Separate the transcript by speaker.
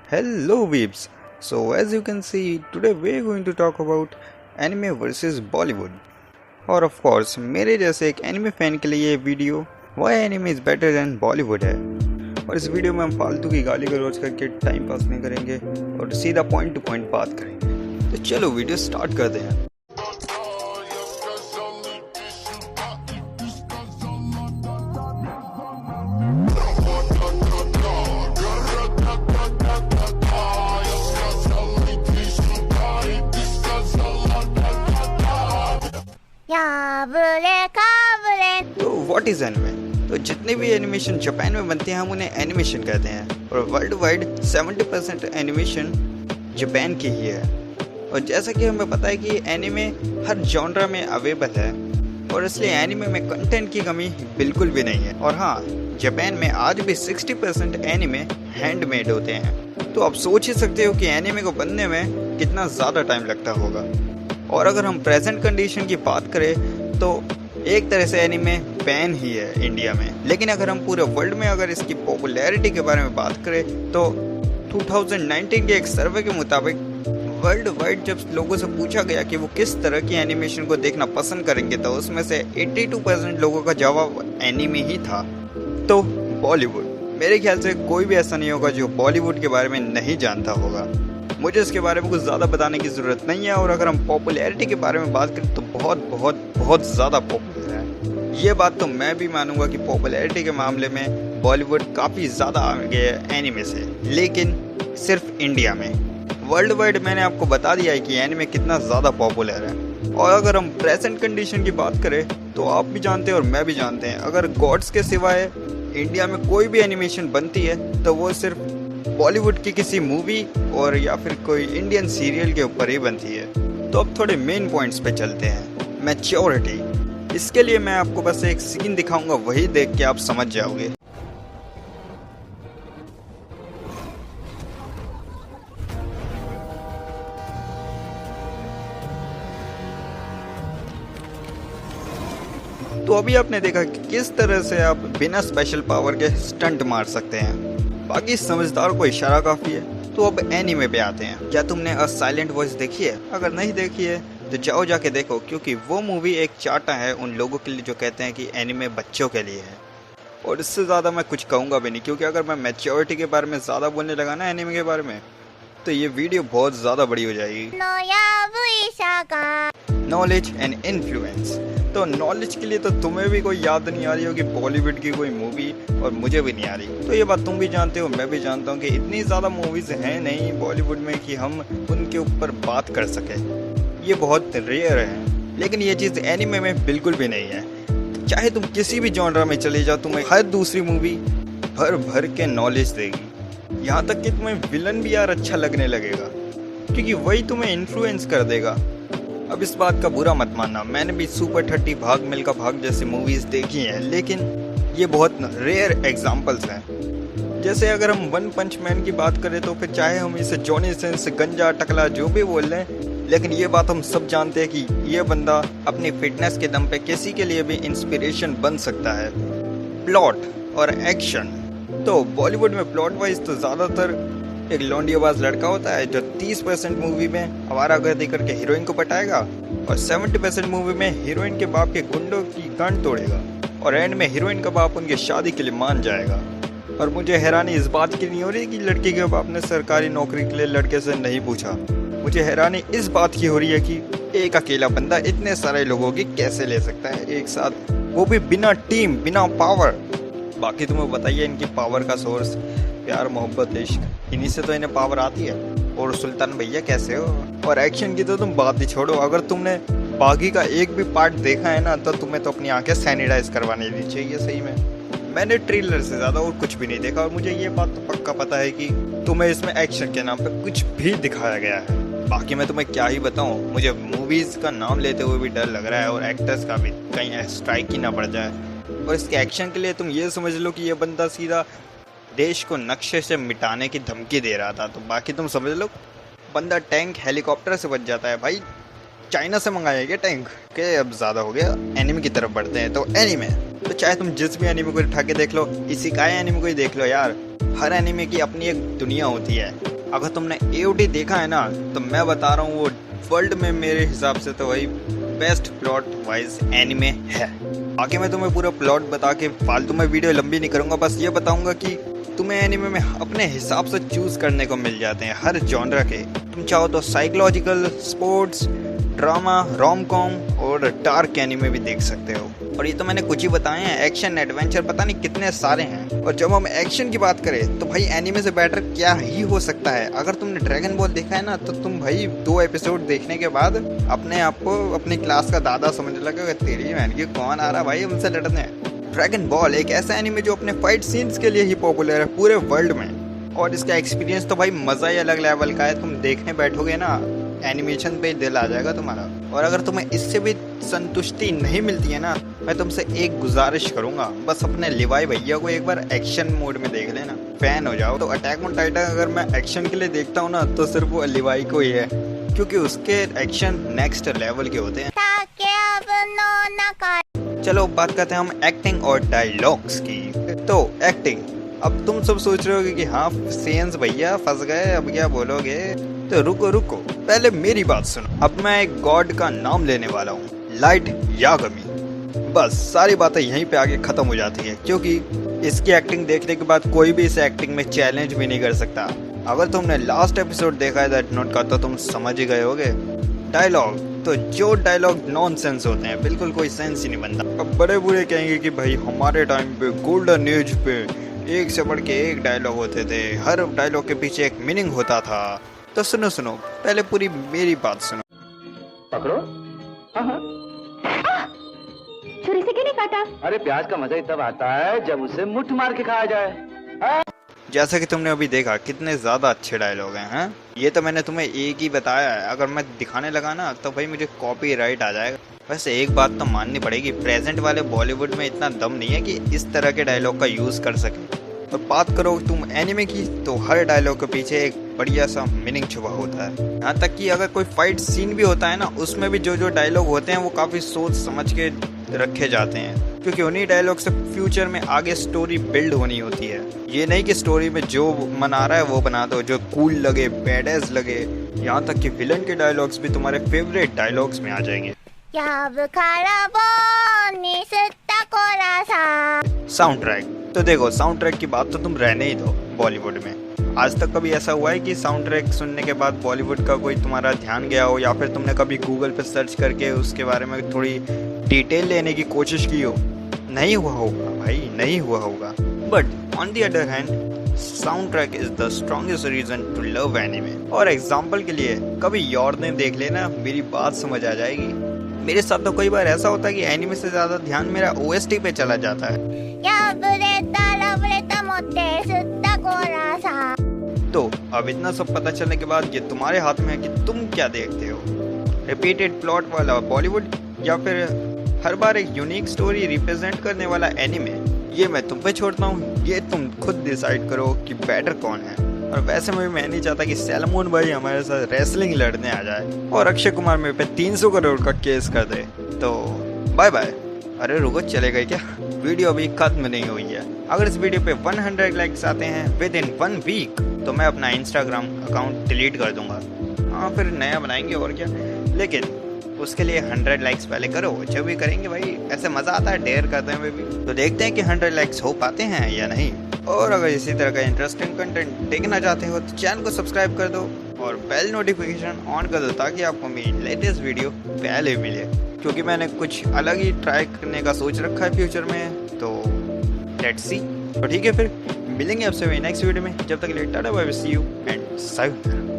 Speaker 1: Hello weebs. So as you can see, today we are going to talk about anime versus Bollywood. और of course मेरे जैसे एक anime fan के लिए ये video why anime is better than Bollywood है। और इस वीडियो में हम फालतू की गाली गलौज करके टाइम पास नहीं करेंगे और सीधा पॉइंट टू पॉइंट बात करेंगे। तो चलो वीडियो स्टार्ट करते हैं। तो व्हाट इज एनिमे? तो जितने भी एनिमेशन जापान में बनते हैं हम उन्हें एनिमेशन कहते हैं और वर्ल्ड वाइड 70% एनिमेशन जापान की ही है। और जैसा कि हमें पता है कि एनिमे हर जॉनरा में अवेलेबल है और इसलिए एनिमे में कंटेंट की कमी बिल्कुल भी नहीं है। और हाँ, जापान में आज भी 60% एनिमे हैंडमेड होते हैं। तो आप सोच ही सकते हो कि एनिमे को बनने में कितना ज़्यादा टाइम लगता होगा। और अगर हम प्रेजेंट कंडीशन की बात करें तो एक तरह से एनिमे बैन ही है इंडिया में। लेकिन अगर हम पूरे वर्ल्ड में अगर इसकी पॉपुलैरिटी के बारे में बात करें तो 2019 के एक सर्वे के मुताबिक वर्ल्ड वाइड जब लोगों से पूछा गया कि वो किस तरह की एनिमेशन को देखना पसंद करेंगे तो उसमें से 82% लोगों का जवाब एनिमे ही था। तो बॉलीवुड, मेरे ख्याल से कोई भी ऐसा नहीं होगा जो बॉलीवुड के बारे में नहीं जानता होगा। मुझे इसके बारे में कुछ ज़्यादा बताने की ज़रूरत नहीं है। और अगर हम पॉपुलैरिटी के बारे में बात करें तो बहुत बहुत बहुत ज़्यादा पॉपुलर है। ये बात तो मैं भी मानूंगा कि पॉपुलैरिटी के मामले में बॉलीवुड काफ़ी ज़्यादा आगे है एनिमे से, लेकिन सिर्फ इंडिया में। वर्ल्ड वाइड मैंने आपको बता दिया है कि एनिमे कितना ज़्यादा पॉपुलर है। और अगर हम प्रेजेंट कंडीशन की बात करें तो आप भी जानते हैं और मैं भी जानते हैं, अगर गॉड्स के सिवाय इंडिया में कोई भी एनिमेशन बनती है तो वो सिर्फ बॉलीवुड की किसी मूवी और या फिर कोई इंडियन सीरियल के ऊपर ही बनती है। तो अब थोड़े मेन पॉइंट्स पे चलते हैं। मैच्योरिटी, इसके लिए मैं आपको बस एक सीन दिखाऊंगा, वही देख के आप समझ जाओगे। तो अभी आपने देखा कि किस तरह से आप बिना स्पेशल पावर के स्टंट मार सकते हैं। बाकी समझदार को इशारा काफी है। तो अब एनीमे पे आते हैं। क्या तुमने अ साइलेंट वॉइस देखी है? अगर नहीं देखी है तो जाओ जाके देखो, क्योंकि वो मूवी एक चाटा है उन लोगों के लिए जो कहते हैं कि एनीमे बच्चों के लिए है। और इससे ज़्यादा मैं कुछ कहूँगा भी नहीं, क्योंकि अगर मैं मैच्योरिटी के बारे में ज़्यादा बोलने लगा ना एनीमे के बारे में तो ये वीडियो बहुत ज़्यादा बड़ी हो जाएगी। नॉलेज एंड इन्फ्लुएंस, तो नॉलेज के लिए तो तुम्हें भी कोई याद नहीं आ रही होगी बॉलीवुड की कोई मूवी, और मुझे भी नहीं आ रही। तो ये बात तुम भी जानते हो, मैं भी जानता हूँ कि इतनी ज़्यादा मूवीज़ हैं नहीं बॉलीवुड में कि हम उनके ऊपर बात कर सकें। ये बहुत रेयर है। लेकिन ये चीज़ एनिमे में बिल्कुल भी नहीं है। चाहे तुम किसी भी जॉनरा में चले जाओ, तुम्हें हर दूसरी मूवी भर भर के नॉलेज देगी। यहाँ तक कि तुम्हें विलन भी यार अच्छा लगने लगेगा, क्योंकि वही तुम्हें इन्फ्लुएंस कर देगा। अब इस बात का बुरा मत मानना, मैंने भी सुपर 30, भाग मिल्खा भाग जैसी मूवीज़ देखी हैं, लेकिन ये बहुत रेयर एग्जाम्पल्स हैं। जैसे अगर हम वन पंच मैन की बात करें तो फिर चाहे हम इसे जॉनी सिंस, गंजा, टकला जो भी बोल रहे हैं, लेकिन ये बात हम सब जानते हैं कि ये बंदा अपनी फिटनेस के दम पे किसी के लिए भी इंस्पिरेशन बन सकता है। प्लॉट और एक्शन, तो बॉलीवुड में प्लॉट वाइज तो ज़्यादातर एक लौंडियाबाज लड़का होता है जो 30% मूवी में आवारागर्दी करके हीरोइन को पटाएगा और 70% मूवी में हीरोइन के बाप के गुंडों की गांड तोड़ेगा और एंड में हीरोइन का बाप उनकी शादी के लिए मान जाएगा। और मुझे हैरानी इस बात की नहीं हो रही कि लड़की के बाप ने सरकारी नौकरी के लिए लड़के से नहीं पूछा। मुझे हैरानी इस बात की हो रही है कि एक अकेला बंदा इतने सारे लोगों की कैसे ले सकता है एक साथ, वो भी बिना टीम, बिना पावर। बाकी तुम्हें बताइए इनकी पावर का सोर्स प्यार, मोहब्बत, इश्क, इन्हीं से तो इन्हें पावर आती है। और सुल्तान भैया कैसे हो? और एक्शन की तो तुम बात ही छोड़ो, अगर तुमने बागी का एक भी पार्ट देखा है ना तो तुम्हें तो अपनी आंखें सैनिटाइज करवानी नहीं चाहिए। सही में मैंने ट्रेलर से ज़्यादा और कुछ भी नहीं देखा और मुझे ये बात तो पक्का पता है कि तुम्हें इसमें एक्शन के नाम पे कुछ भी दिखाया गया है। बाकी मैं तुम्हें क्या ही बताऊँ, मुझे मूवीज़ का नाम लेते हुए भी डर लग रहा है और एक्टर्स का भी, कहीं स्ट्राइक ही ना पड़ जाए। और इसके एक्शन के लिए तुम ये समझ लो कि ये बंदा सीधा देश को नक्शे से मिटाने की धमकी दे रहा था। तो बाकी तुम समझ लो बंदा टैंक हेलीकॉप्टर से बच जाता है। भाई चाइना से मंगाया क्या टैंक के? अब ज़्यादा हो गया। एनिमे की तरफ बढ़ते हैं। तो एनिमे, तो चाहे तुम जिस भी एनिमे को उठा के देख लो, इसी का एनिमे को ही देख लो यार, हर एनिमे की अपनी एक दुनिया होती है। अगर तुमने AOT देखा है ना तो मैं बता रहा हूँ वो वर्ल्ड में मेरे हिसाब से तो वही बेस्ट प्लॉट वाइज एनिमे है। आगे मैं तुम्हें पूरा प्लॉट बता के फालतू में वीडियो लंबी नहीं करूंगा, बस ये बताऊंगा कि तुम्हें एनिमे में अपने हिसाब से चूज करने को मिल जाते हैं हर जॉनरा के। तुम चाहो तो psychological, sports, drama, rom com और डार्क एनिमे भी देख सकते हो। और ये तो मैंने कुछ ही बताए हैं, एक्शन एडवेंचर पता नहीं कितने सारे हैं। और जब हम एक्शन की बात करें तो भाई एनिमे से बेटर क्या ही हो सकता है। अगर तुमने ड्रैगन बॉल देखा है ना तो तुम भाई 2 एपिसोड देखने के बाद अपने आप को अपनी क्लास का दादा समझने लगा, तेरी बहन की कौन आ रहा भाई हमसे लड़ने। ड्रैगन बॉल एक ऐसा एनिमे जो अपने फाइट सीन्स के लिए ही पॉपुलर है पूरे वर्ल्ड में, और इसका एक्सपीरियंस तो भाई मजा ही अलग लेवल का है। तुम देखने बैठोगे ना एनिमेशन पे दिल आ जाएगा तुम्हारा। और अगर तुम्हें इससे भी संतुष्टि नहीं मिलती है ना, मैं तुमसे एक गुजारिश करूंगा, बस अपने लिवाई भैया को एक बार एक्शन मोड में देख लेना, फैन हो जाओ। तो अटैक ऑन टाइटन अगर मैं एक्शन के लिए देखता हूँ ना तो सिर्फ वो लिवाई को ही है, क्योंकि उसके एक्शन नेक्स्ट लेवल के होते हैं। चलो बात करते हैं हम एक्टिंग और डायलॉग्स की। तो एक्टिंग, अब तुम सब सोच रहे होगे कि हाँ सेंस भैया फंस गए, अब क्या बोलोगे, तो रुको रुको पहले मेरी बात सुनो। अब मैं एक गॉड का नाम लेने वाला हूँ, लाइट यागमी। बस सारी बातें यहीं पे आगे खत्म हो जाती है, क्योंकि इसकी एक्टिंग देखने के बाद कोई भी इस एक्टिंग में चैलेंज भी नहीं कर सकता। अगर तुमने लास्ट एपिसोड देखा है दैट नोट का तो तुम समझ ही गए होगे। डायलॉग, तो जो डायलॉग नॉनसेंस होते हैं, बिल्कुल कोई सेंस ही नहीं बनता। अब बड़े बूढ़े कहेंगे कि भाई हमारे टाइम पे गोल्डन एज पे एक से बढ़ के एक डायलॉग होते थे, हर डायलॉग के पीछे एक मीनिंग होता था। तो सुनो सुनो पहले पूरी मेरी बात सुनो।
Speaker 2: पकड़ो। हाँ।
Speaker 3: छुरी से क्यों नहीं काटा?
Speaker 2: अरे प्याज का मजा ही तब आता है जब उसे मुट्ठ मार के खाया जाए।
Speaker 1: जैसा कि तुमने अभी देखा कितने ज्यादा अच्छे डायलॉग हैं। ये तो मैंने तुम्हें एक ही बताया है, अगर मैं दिखाने लगा ना तो भाई मुझे कॉपीराइट आ जाएगा। वैसे एक बात तो माननी पड़ेगी, प्रेजेंट वाले बॉलीवुड में इतना दम नहीं है कि इस तरह के डायलॉग का यूज कर सके। और बात करो तुम एनिमे की तो हर डायलॉग के पीछे एक बढ़िया सा मीनिंग छुपा होता है। यहाँ तक कि अगर कोई फाइट सीन भी होता है ना, उसमें भी जो जो डायलॉग होते हैं वो काफी सोच समझ के रखे जाते हैं, क्योंकि उन्हीं डायलॉग से फ्यूचर में आगे स्टोरी बिल्ड होनी होती है। ये नहीं कि स्टोरी में जो मन आ रहा है वो बना दो, जो कूल लगे, बैडएस लगे। यहाँ तक कि विलन के डायलॉग्स भी तुम्हारे फेवरेट डायलॉग्स में आ जाएंगे। साउंड ट्रैक, तो देखो साउंड ट्रैक की बात तो तुम रहने ही दो। बॉलीवुड में आज तक कभी ऐसा हुआ है कि साउंड ट्रैक सुनने के बाद बॉलीवुड का कोई तुम्हारा ध्यान गया हो, या फिर तुमने कभी गूगल पे सर्च करके उसके बारे में थोड़ी डिटेल लेने की कोशिश की हो? नहीं हुआ होगा भाई, नहीं हुआ होगा। But on the other hand sound track is the strongest reason to love anime. और एग्जाम्पल के लिए कभी योर नेम देख लेना, मेरी बात समझ आ जाएगी। मेरे साथ तो कई बार ऐसा होता है कि एनिमे से ज्यादा ध्यान मेरा OST पे चला जाता है। तो अब इतना सब पता चलने के बाद ये तुम्हारे हाथ में है कि तुम क्या देखते हो, रिपीटेड प्लॉट वाला बॉलीवुड या फिर हर बार एक यूनिक स्टोरी रिप्रेजेंट करने वाला एनिमे। ये मैं तुम पे छोड़ता हूँ, ये तुम खुद डिसाइड करो कि बेटर कौन है। और वैसे में मैं नहीं चाहता कि सैलमोन भाई हमारे साथ रेसलिंग लड़ने आ जाए और अक्षय कुमार मेरे पे 300 करोड़ का केस कर दे। तो बाय बाय। अरे रुको, चले गए क्या? वीडियो अभी खत्म नहीं हुई है। अगर इस वीडियो पे 100 लाइक्स आते हैं विद इन 1 वीक तो मैं अपना इंस्टाग्राम अकाउंट डिलीट कर दूंगा। हाँ फिर नया बनाएंगे और क्या, लेकिन उसके लिए 100 लाइक्स पहले करो, जब भी करेंगे भाई ऐसे मजा आता है डेयर करते हैं भी। तो देखते हैं कि 100 लाइक्स हो पाते हैं या नहीं। और अगर इसी तरह का इंटरेस्टिंग कंटेंट देखना चाहते हो तो चैनल को सब्सक्राइब कर दो और बेल नोटिफिकेशन ऑन कर दो, ताकि आपको मेरी लेटेस्ट वीडियो पहले मिले, क्योंकि मैंने कुछ अलग ही ट्राई करने का सोच रखा है फ्यूचर में। तो लेट्स सी। तो ठीक है, फिर मिलेंगे आपसे नेक्स्ट वीडियो में। जब तक के लिए tata bye bye, see you and sayonara.